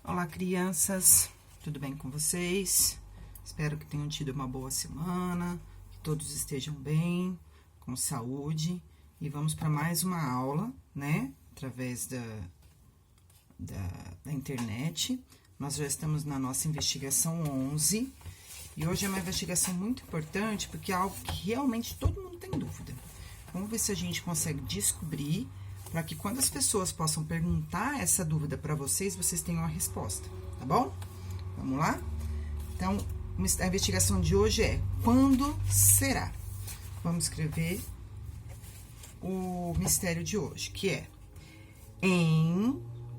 Olá, crianças, tudo bem com vocês? Espero que tenham tido uma boa semana, que todos estejam bem, com saúde. E vamos para mais uma aula, né? Através da internet. Nós já estamos na nossa investigação 11. E hoje é uma investigação muito importante, porque é algo que realmente todo mundo tem dúvida. Vamos ver se a gente consegue descobrir, para que quando as pessoas possam perguntar essa dúvida para vocês, vocês tenham a resposta, tá bom? Vamos lá? Então, a investigação de hoje é: quando será? Vamos escrever o mistério de hoje, que é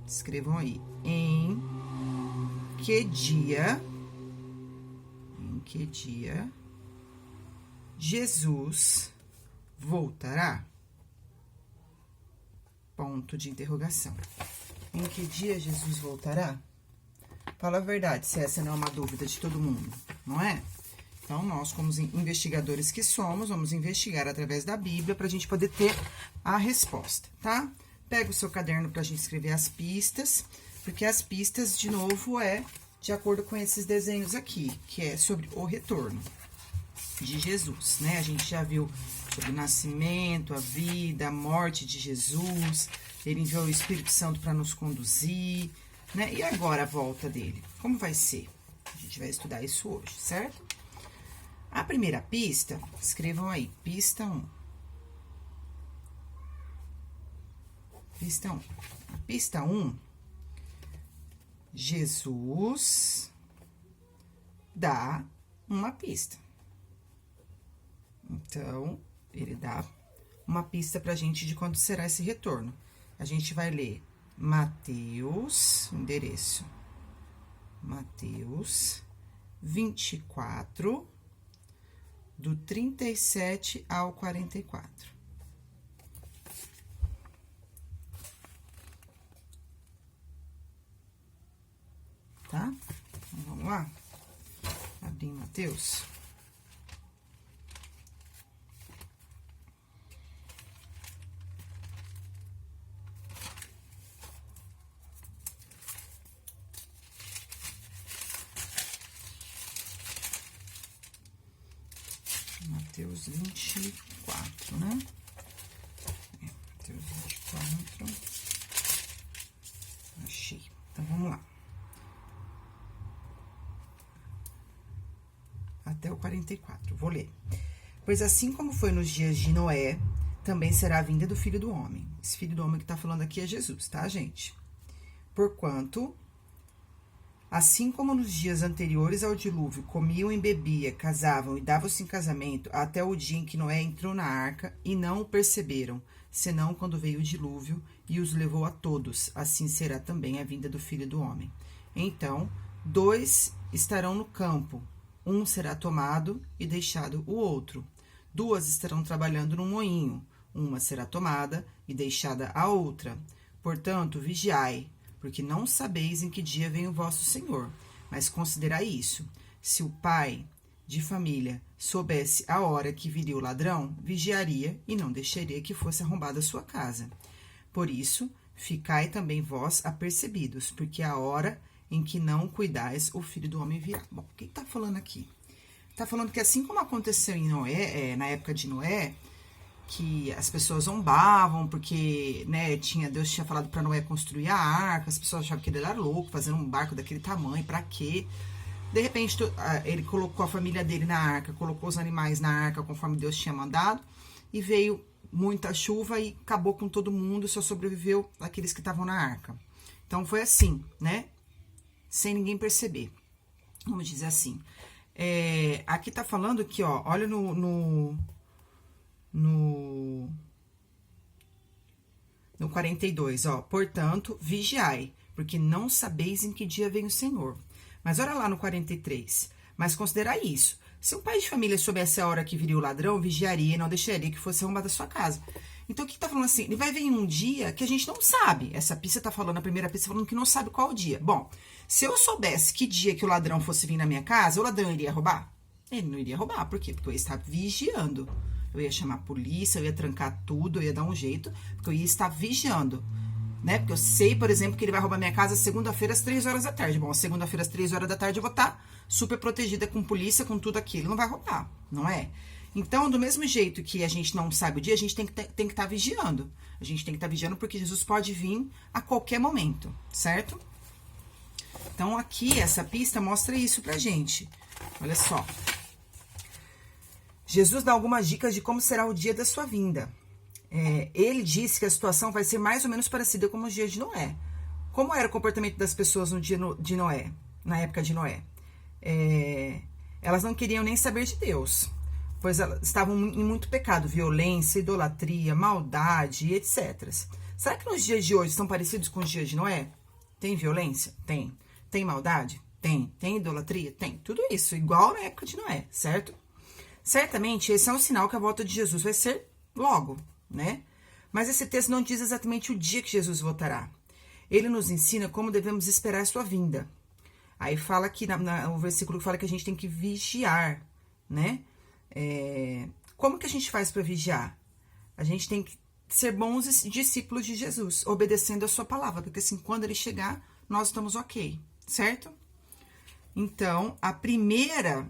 escrevam aí, em que dia Jesus voltará? Ponto de interrogação. Em que dia Jesus voltará? Fala a verdade, se essa não é uma dúvida de todo mundo, não é? Então, nós, como investigadores que somos, vamos investigar através da Bíblia para a gente poder ter a resposta, tá? Pega o seu caderno para a gente escrever as pistas, porque as pistas, de novo, é de acordo com esses desenhos aqui, que é sobre o retorno de Jesus, né? A gente já viu sobre o nascimento, a vida, a morte de Jesus. Ele enviou o Espírito Santo para nos conduzir, né? E agora a volta dele? Como vai ser? A gente vai estudar isso hoje, certo? A primeira pista, escrevam aí, pista 1. Pista 1. A pista 1, Jesus dá uma pista. Então, ele dá uma pista pra gente de quando será esse retorno. A gente vai ler Mateus, endereço, Mateus 24, do 37 ao 44. Tá? Então, vamos lá? Abrir em Mateus. Mateus 24, né? Mateus 24. Achei. Então, vamos lá. Até o 44. Vou ler. Pois assim como foi nos dias de Noé, também será a vinda do Filho do Homem. Esse Filho do Homem que tá falando aqui é Jesus, tá, gente? Porquanto, assim como nos dias anteriores ao dilúvio, comiam e bebiam, casavam e davam-se em casamento, até o dia em que Noé entrou na arca, e não o perceberam, senão quando veio o dilúvio e os levou a todos, assim será também a vinda do Filho do Homem. Então, 2 estarão no campo, um será tomado e deixado o outro. 2 estarão trabalhando no moinho, uma será tomada e deixada a outra. Portanto, vigiai, porque não sabeis em que dia vem o vosso Senhor. Mas considerai isso: se o pai de família soubesse a hora que viria o ladrão, vigiaria e não deixaria que fosse arrombada a sua casa. Por isso, ficai também vós apercebidos, porque a hora em que não cuidais, o Filho do Homem virá. Bom, o que está falando aqui? Está falando que assim como aconteceu em Noé, na época de Noé, que as pessoas zombavam, porque, né, Deus tinha falado para Noé construir a arca, as pessoas achavam que ele era louco, fazendo um barco daquele tamanho, para quê? De repente, ele colocou a família dele na arca, colocou os animais na arca, conforme Deus tinha mandado, e veio muita chuva e acabou com todo mundo, só sobreviveu aqueles que estavam na arca. Então, foi assim, né? Sem ninguém perceber. Vamos dizer assim. Aqui tá falando que, ó, olha no 42, ó. Portanto, vigiai, porque não sabeis em que dia vem o Senhor. Mas olha lá no 43. Mas considerai isso: se um pai de família soubesse a hora que viria o ladrão, vigiaria e não deixaria que fosse arrombada a sua casa. Então, o que tá falando assim? Ele vai vir um dia que a gente não sabe. Essa pista tá falando, a primeira pista falando que não sabe qual o dia. Bom, se eu soubesse que dia que o ladrão fosse vir na minha casa, o ladrão iria roubar? Ele não iria roubar. Por quê? Porque eu ia estar vigiando. Eu ia chamar a polícia, eu ia trancar tudo, eu ia dar um jeito, porque eu ia estar vigiando. né? Porque eu sei, por exemplo, que ele vai roubar minha casa segunda-feira às 3 horas da tarde. Bom, segunda-feira às 3 horas da tarde eu vou estar super protegida com polícia, com tudo aquilo. Ele não vai roubar, não é? Então, do mesmo jeito que a gente não sabe o dia, a gente tem que estar vigiando. A gente tem que estar vigiando porque Jesus pode vir a qualquer momento, certo? Então, aqui, essa pista mostra isso pra gente. Olha só. Jesus dá algumas dicas de como será o dia da sua vinda. Ele disse que a situação vai ser mais ou menos parecida com os dias de Noé. Como era o comportamento das pessoas no dia de Noé, na época de Noé? Elas não queriam nem saber de Deus, pois elas estavam em muito pecado, violência, idolatria, maldade, etc. Será que nos dias de hoje são parecidos com os dias de Noé? Tem violência? Tem. Tem maldade? Tem. Tem idolatria? Tem. Tudo isso, igual na época de Noé, certo? Certamente, esse é um sinal que a volta de Jesus vai ser logo, né? Mas esse texto não diz exatamente o dia que Jesus voltará. Ele nos ensina como devemos esperar sua vinda. Aí fala que, o versículo fala que a gente tem que vigiar, né? Como que a gente faz para vigiar? A gente tem que ser bons discípulos de Jesus, obedecendo a sua palavra, porque assim, quando ele chegar, nós estamos ok, certo? Então, a primeira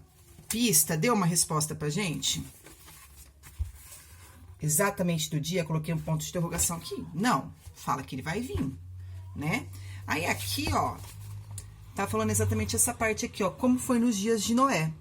pista deu uma resposta pra gente? Exatamente do dia, coloquei um ponto de interrogação aqui. Não, fala que ele vai vir, né? Aí aqui, ó, tá falando exatamente essa parte aqui, ó, como foi nos dias de Noé.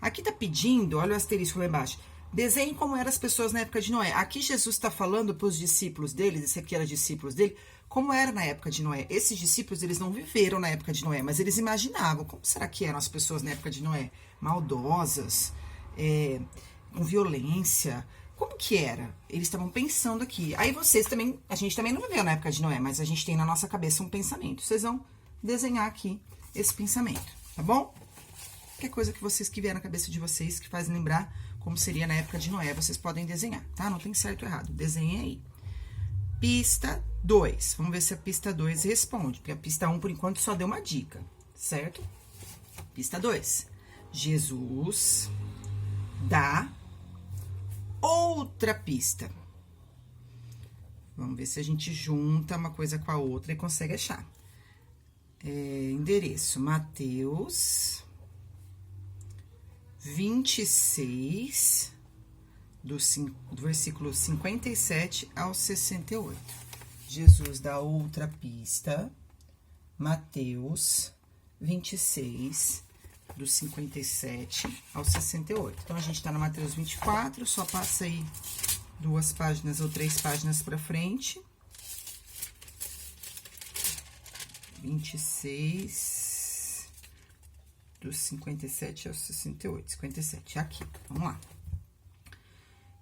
Aqui tá pedindo, olha o asterisco lá embaixo, desenhe como eram as pessoas na época de Noé. Aqui Jesus tá falando pros discípulos deles, esse aqui era discípulos dele, como era na época de Noé. Esses discípulos, eles não viveram na época de Noé, mas eles imaginavam, como será que eram as pessoas na época de Noé? Maldosas, com violência, como que era? Eles estavam pensando aqui. Aí vocês também, a gente também não viveu na época de Noé, mas a gente tem na nossa cabeça um pensamento. Vocês vão desenhar aqui esse pensamento, tá bom? Qualquer coisa que vocês que vier na cabeça de vocês, que faz lembrar como seria na época de Noé, vocês podem desenhar, tá? Não tem certo ou errado, desenhem aí. Pista 2, vamos ver se a pista 2 responde, porque a pista 1, por enquanto, só deu uma dica, certo? Pista 2, Jesus dá outra pista. Vamos ver se a gente junta uma coisa com a outra e consegue achar. Endereço, Mateus 26, do versículo 57 ao 68. Jesus dá outra pista, Mateus 26, do 57 ao 68. Então, a gente tá no Mateus 24, só passa aí 2 páginas ou 3 páginas pra frente. 26, do 57 ao 68. 57, aqui, vamos lá.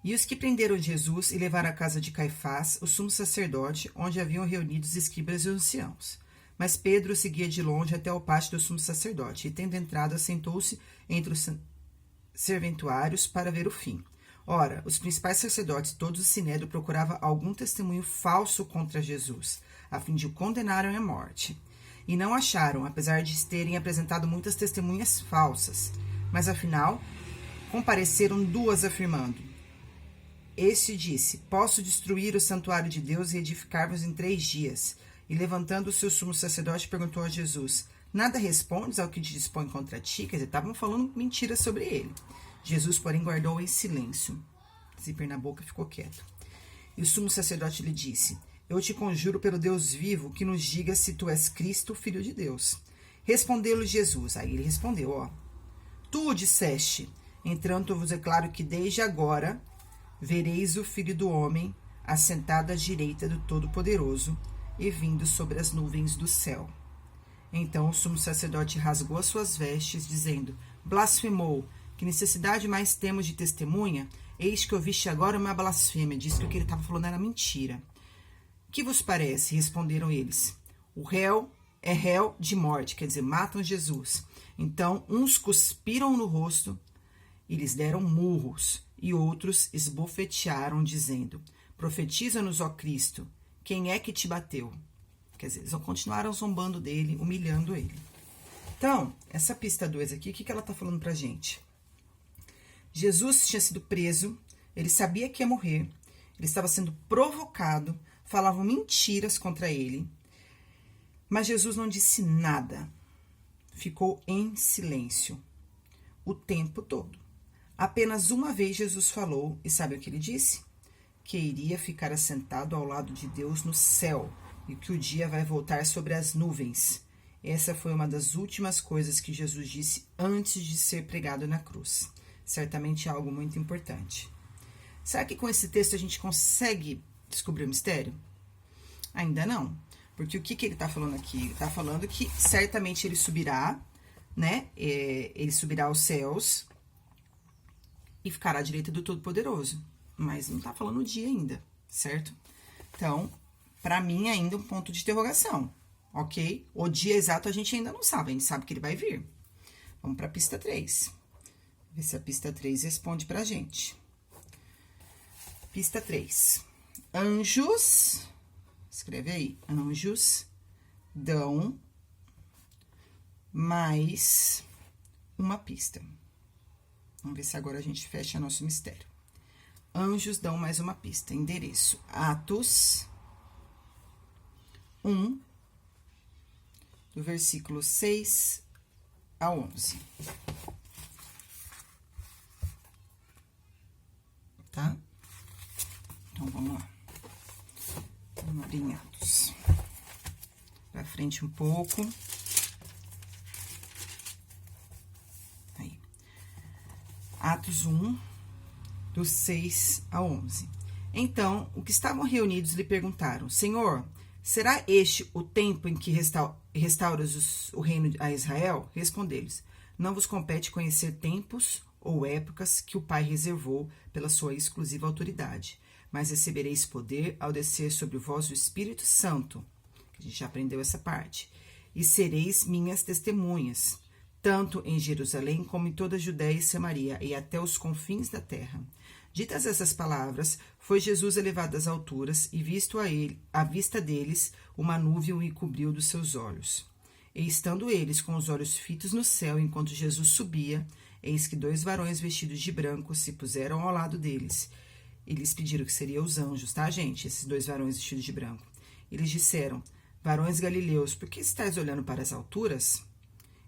E os que prenderam Jesus e levaram à casa de Caifás, o sumo sacerdote, onde haviam reunido os escribas e os anciãos. Mas Pedro seguia de longe até o pátio do sumo sacerdote, e tendo entrado, assentou-se entre os serventuários para ver o fim. Ora, os principais sacerdotes, todos o sinédrio, procuravam algum testemunho falso contra Jesus, a fim de o condenarem à morte. E não acharam, apesar de terem apresentado muitas testemunhas falsas. Mas, afinal, compareceram 2 afirmando: Este disse, posso destruir o santuário de Deus e edificar-vos em 3 dias. E levantando-se o sumo sacerdote, perguntou a Jesus: Nada respondes ao que te dispõe contra ti? Quer dizer, estavam falando mentiras sobre ele. Jesus, porém, guardou em silêncio. Zíper na boca, ficou quieto. E o sumo sacerdote lhe disse: Eu te conjuro pelo Deus vivo que nos diga se tu és Cristo, filho de Deus. Respondeu-lhe Jesus. Aí ele respondeu, ó: Tu o disseste, entretanto eu vos declaro que desde agora vereis o Filho do Homem assentado à direita do Todo-Poderoso e vindo sobre as nuvens do céu. Então o sumo sacerdote rasgou as suas vestes, dizendo: Blasfemou, que necessidade mais temos de testemunha? Eis que ouviste agora uma blasfêmia. Disse que o que ele estava falando era mentira. Que vos parece? Responderam eles. O réu é réu de morte, quer dizer, matam Jesus. Então uns cuspiram no rosto e lhes deram murros, e outros esbofetearam, dizendo: Profetiza-nos, ó Cristo, quem é que te bateu? Quer dizer, eles continuaram zombando dele, humilhando ele. Então, essa pista 2 aqui, o que ela está falando pra gente? Jesus tinha sido preso, ele sabia que ia morrer, ele estava sendo provocado, falavam mentiras contra ele, mas Jesus não disse nada. Ficou em silêncio o tempo todo. Apenas uma vez Jesus falou, e sabe o que ele disse? Que iria ficar assentado ao lado de Deus no céu e que o dia vai voltar sobre as nuvens. Essa foi uma das últimas coisas que Jesus disse antes de ser pregado na cruz. Certamente algo muito importante. Será que com esse texto a gente consegue descobrir o mistério? Ainda não. Porque o que ele está falando aqui? Ele está falando que certamente ele subirá, né? Ele subirá aos céus e ficará à direita do Todo-Poderoso. Mas não está falando o dia ainda, certo? Então, para mim, ainda um ponto de interrogação, ok? O dia exato a gente ainda não sabe, a gente sabe que ele vai vir. Vamos para a pista 3. Ver se a pista 3 responde pra gente. Pista 3. Anjos, escreve aí, anjos dão mais uma pista. Vamos ver se agora a gente fecha nosso mistério. Anjos dão mais uma pista. Endereço: Atos 1, do versículo 6 a 11. Tá? Então, vamos lá. Vamos abrir em Atos. Pra frente um pouco. Aí. Atos 1, do 6 a 11. Então, os que estavam reunidos lhe perguntaram: Senhor, será este o tempo em que restauras o reino a Israel? Respondeu-lhes: Não vos compete conhecer tempos ou épocas que o Pai reservou pela sua exclusiva autoridade, mas recebereis poder ao descer sobre vós o Espírito Santo, que a gente já aprendeu essa parte, e sereis minhas testemunhas, tanto em Jerusalém como em toda a Judéia e Samaria, e até os confins da terra. Ditas essas palavras, foi Jesus elevado às alturas, e visto à vista deles, uma nuvem o encobriu dos seus olhos. E estando eles com os olhos fitos no céu, enquanto Jesus subia, eis que 2 varões vestidos de branco se puseram ao lado deles. Eles pediram que seriam os anjos, tá, gente? Esses 2 varões vestidos de branco. Eles disseram: Varões galileus, por que estáis olhando para as alturas?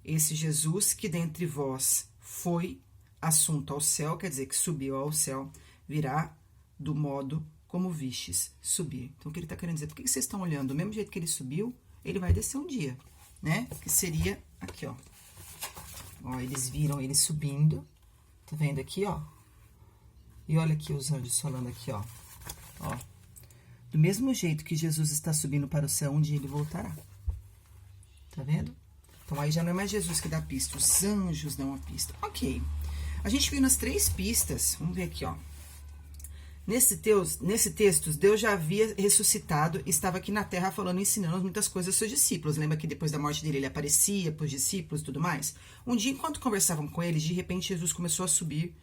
Esse Jesus que dentre vós foi assunto ao céu, quer dizer que subiu ao céu, virá do modo como vistes subir. Então, o que ele está querendo dizer? Por que vocês estão olhando? Do mesmo jeito que ele subiu, ele vai descer um dia, né? Que seria aqui, ó. Ó, eles viram ele subindo. Tá vendo aqui, ó? E olha aqui os anjos falando aqui, ó. Ó. Do mesmo jeito que Jesus está subindo para o céu, um dia ele voltará. Tá vendo? Então, aí já não é mais Jesus que dá a pista. Os anjos dão a pista. Ok. A gente viu nas 3 pistas. Vamos ver aqui, ó. Nesse texto, Deus já havia ressuscitado e estava aqui na terra falando, ensinando muitas coisas aos seus discípulos. Lembra que depois da morte dele, ele aparecia para os discípulos e tudo mais? Um dia, enquanto conversavam com eles, de repente, Jesus começou a subir.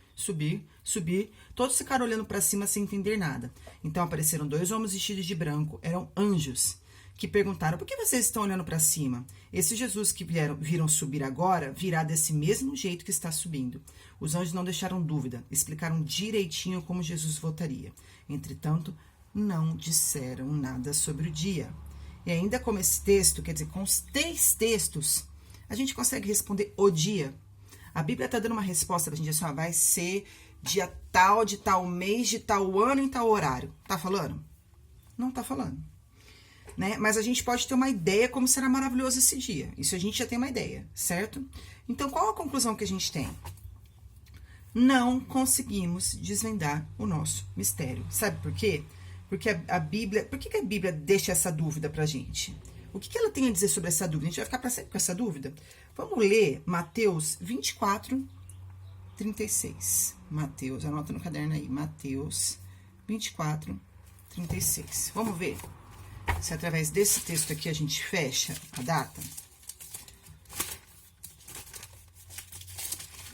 Todos ficaram olhando para cima sem entender nada. Então, apareceram 2 homens vestidos de branco. Eram anjos, que perguntaram: por que vocês estão olhando para cima? Esse Jesus que viram subir agora, virá desse mesmo jeito que está subindo. Os anjos não deixaram dúvida, explicaram direitinho como Jesus voltaria. Entretanto, não disseram nada sobre o dia. E ainda como esse texto, quer dizer, com os 3 textos, a gente consegue responder o dia. A Bíblia está dando uma resposta pra gente assim: ó, vai ser dia tal, de tal mês, de tal ano, em tal horário. Tá falando? Não tá falando. Né? Mas a gente pode ter uma ideia como será maravilhoso esse dia. Isso a gente já tem uma ideia, certo? Então, qual a conclusão que a gente tem? Não conseguimos desvendar o nosso mistério. Sabe por quê? Porque a Bíblia... Por que a Bíblia deixa essa dúvida pra gente? O que ela tem a dizer sobre essa dúvida? A gente vai ficar pra sempre com essa dúvida? Vamos ler Mateus 24, 36. Mateus, anota no caderno aí. Mateus 24, 36. Vamos ver se através desse texto aqui a gente fecha a data.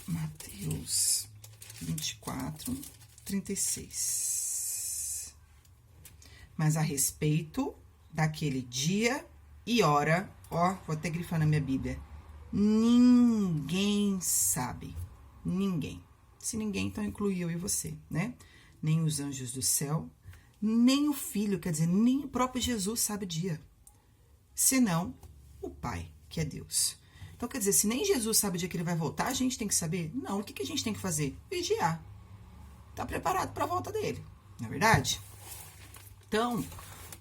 Mateus 24, 36. Mas a respeito daquele dia e hora, ó, vou até grifar na minha Bíblia, ninguém sabe. Ninguém. Se ninguém, então inclui eu e você, né? Nem os anjos do céu, nem o Filho, quer dizer, nem o próprio Jesus sabe o dia, senão o Pai, que é Deus. Então, quer dizer, se nem Jesus sabe o dia que ele vai voltar, a gente tem que saber? Não, o que a gente tem que fazer? Vigiar. Tá preparado para a volta dele, não é verdade? Então,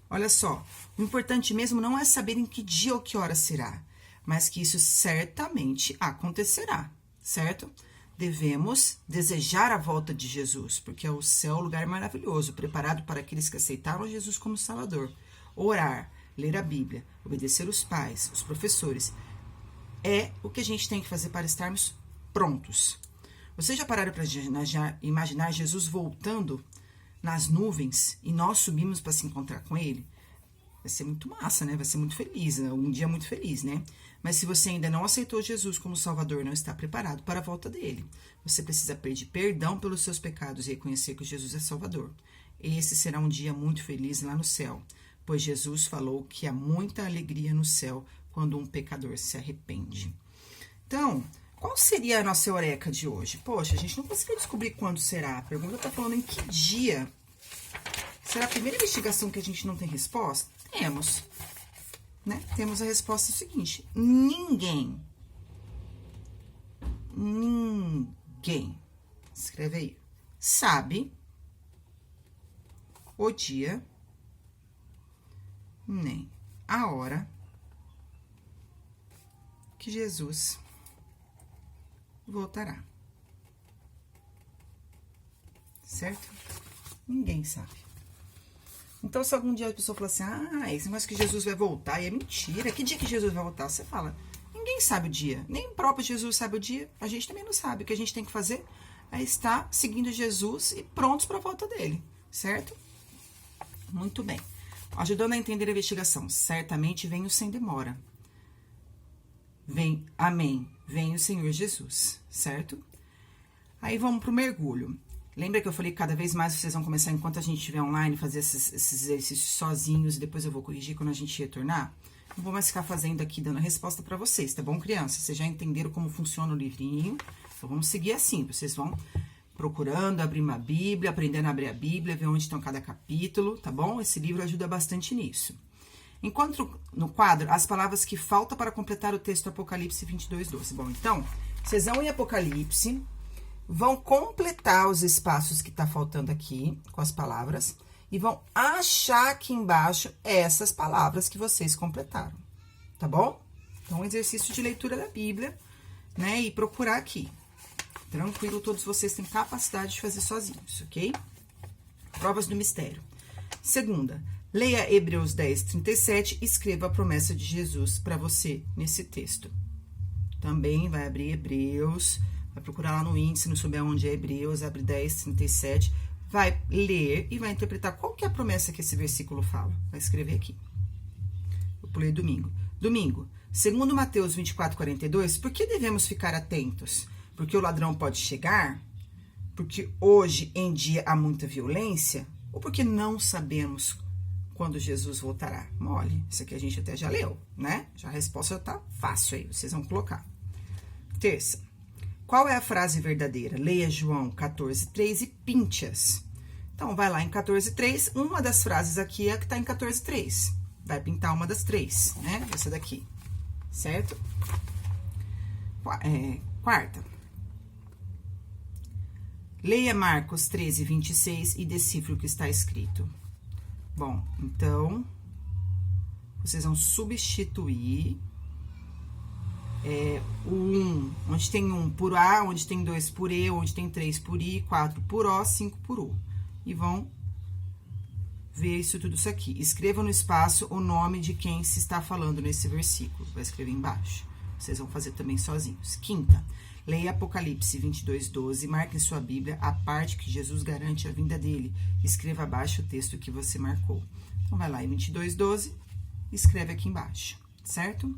olha só, o importante mesmo não é saber em que dia ou que hora será, mas que isso certamente acontecerá, certo? Devemos desejar a volta de Jesus, porque o céu é um lugar maravilhoso, preparado para aqueles que aceitaram Jesus como Salvador. Orar, ler a Bíblia, obedecer os pais, os professores, é o que a gente tem que fazer para estarmos prontos. Vocês já pararam para imaginar Jesus voltando nas nuvens e nós subimos para se encontrar com ele? Vai ser muito massa, né? Vai ser muito feliz, né? Um dia muito feliz, né? Mas se você ainda não aceitou Jesus como Salvador, não está preparado para a volta dele. Você precisa pedir perdão pelos seus pecados e reconhecer que Jesus é Salvador. Esse será um dia muito feliz lá no céu, pois Jesus falou que há muita alegria no céu quando um pecador se arrepende. Então, qual seria a nossa eureka de hoje? Poxa, a gente não conseguiu descobrir quando será. A pergunta está falando em que dia. Será a primeira investigação que a gente não tem resposta? Temos. Né? Temos a resposta seguinte. Ninguém. Escreve aí. Sabe o dia, nem a hora que Jesus voltará. Certo? Ninguém sabe. Então, se algum dia a pessoa falar assim, esse negócio que Jesus vai voltar, e é mentira, que dia que Jesus vai voltar? Você fala, ninguém sabe o dia, nem o próprio Jesus sabe o dia, a gente também não sabe. O que a gente tem que fazer é estar seguindo Jesus e prontos para a volta dele, certo? Muito bem. Ajudando a entender a investigação, certamente venho sem demora. Vem, amém, vem o Senhor Jesus, certo? Aí vamos pro mergulho. Lembra que eu falei que cada vez mais vocês vão começar, enquanto a gente estiver online, fazer esses exercícios sozinhos e depois eu vou corrigir quando a gente retornar? Não vou mais ficar fazendo aqui, dando a resposta para vocês, tá bom, crianças? Vocês já entenderam como funciona o livrinho, então vamos seguir assim. Vocês vão procurando, abrir uma Bíblia, aprendendo a abrir a Bíblia, ver onde estão cada capítulo, tá bom? Esse livro ajuda bastante nisso. Enquanto no quadro, as palavras que faltam para completar o texto Apocalipse 22:12. Bom, então, vocês vão em Apocalipse, vão completar os espaços que tá faltando aqui com as palavras e vão achar aqui embaixo essas palavras que vocês completaram, tá bom? Então, um exercício de leitura da Bíblia, né? E procurar aqui. Tranquilo, todos vocês têm capacidade de fazer sozinhos, ok? Provas do mistério. Segunda, leia Hebreus 10:37 e escreva a promessa de Jesus para você nesse texto. Também vai abrir Hebreus, vai procurar lá no índice, não souber onde é Hebreus, abre 10:37, vai ler e vai interpretar qual que é a promessa que esse versículo fala. Vai escrever aqui. Eu pulei domingo. Domingo, segundo Mateus 24:42, por que devemos ficar atentos? Porque o ladrão pode chegar? Porque hoje em dia há muita violência? Ou porque não sabemos quando Jesus voltará? Mole, isso aqui a gente até já leu, né? Já a resposta tá fácil aí, vocês vão colocar. Terça, qual é a frase verdadeira? Leia João 14:3 e pinte-as. Então, vai lá em 14:3, uma das frases aqui é a que tá em 14:3. Vai pintar uma das três, né? Essa daqui, certo? Quarta. Leia Marcos 13:26 e decifre o que está escrito. Bom, então, vocês vão substituir o 1, onde tem 1 por A, onde tem 2 por E, onde tem 3 por I, 4 por O, 5 por U. E vão ver tudo isso aqui. Escreva no espaço o nome de quem se está falando nesse versículo. Vai escrever embaixo. Vocês vão fazer também sozinhos. Quinta, leia Apocalipse 22:12, marque em sua Bíblia a parte que Jesus garante a vinda dele. Escreva abaixo o texto que você marcou. Então, vai lá em 22:12 e escreve aqui embaixo, certo?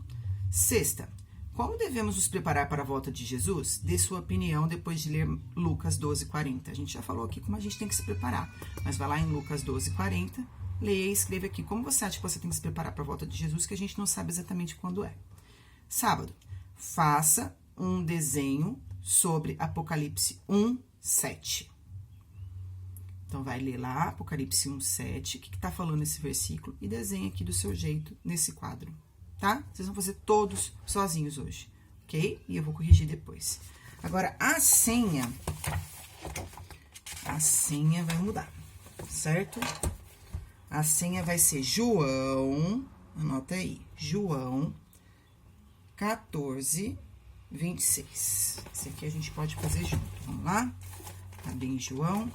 Sexta, como devemos nos preparar para a volta de Jesus? Dê sua opinião depois de ler Lucas 12:40. A gente já falou aqui como a gente tem que se preparar, mas vai lá em Lucas 12:40, leia e escreva aqui como você acha que você tem que se preparar para a volta de Jesus, que a gente não sabe exatamente quando é. Sábado, faça um desenho sobre Apocalipse 1:7. Então, vai ler lá, Apocalipse 1:7, o que tá falando esse versículo, e desenha aqui do seu jeito, nesse quadro, tá? Vocês vão fazer todos sozinhos hoje, ok? E eu vou corrigir depois. Agora, a senha vai mudar, certo? A senha vai ser João, anota aí, João 14:26. Esse aqui a gente pode fazer junto, vamos lá? Tá bem, João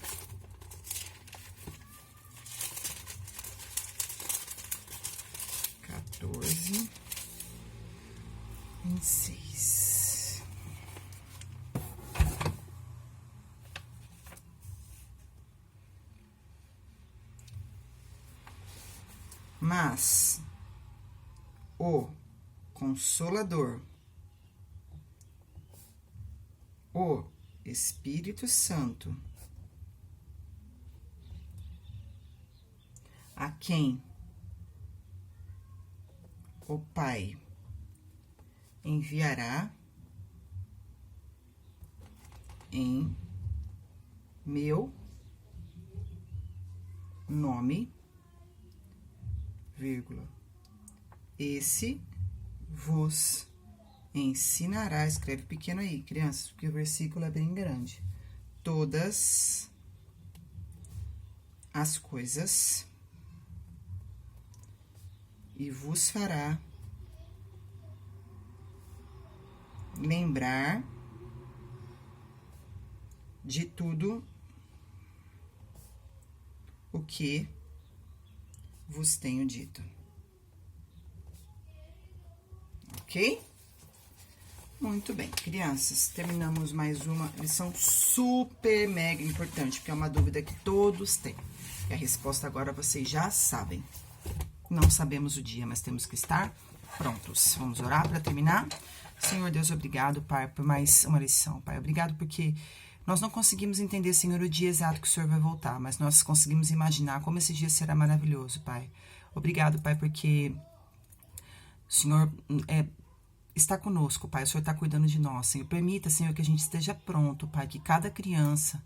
14:26. Mas o Consolador, o Espírito Santo, a quem o Pai enviará em meu nome, vírgula, esse vos ensinará, escreve pequeno aí, crianças, porque o versículo é bem grande, todas as coisas, e vos fará lembrar de tudo o que vos tenho dito. Ok? Muito bem, crianças, terminamos mais uma lição super mega importante, porque é uma dúvida que todos têm. E a resposta agora vocês já sabem. Não sabemos o dia, mas temos que estar prontos. Vamos orar para terminar? Senhor Deus, obrigado, Pai, por mais uma lição, Pai. Obrigado porque nós não conseguimos entender, Senhor, o dia exato que o Senhor vai voltar, mas nós conseguimos imaginar como esse dia será maravilhoso, Pai. Obrigado, Pai, porque o Senhor está conosco, Pai. O Senhor está cuidando de nós, Senhor. Permita, Senhor, que a gente esteja pronto, Pai, que cada criança,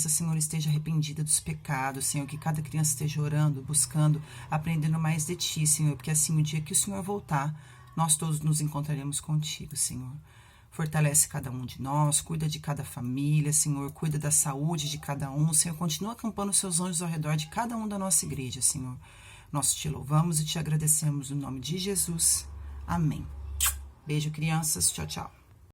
Senhor, esteja arrependida dos pecados, Senhor, que cada criança esteja orando, buscando, aprendendo mais de Ti, Senhor, porque assim, o dia que o Senhor voltar, nós todos nos encontraremos contigo, Senhor. Fortalece cada um de nós, cuida de cada família, Senhor, cuida da saúde de cada um, Senhor, continua acampando os seus anjos ao redor de cada um da nossa igreja, Senhor. Nós te louvamos e te agradecemos no nome de Jesus. Amém. Beijo, crianças. Tchau, tchau.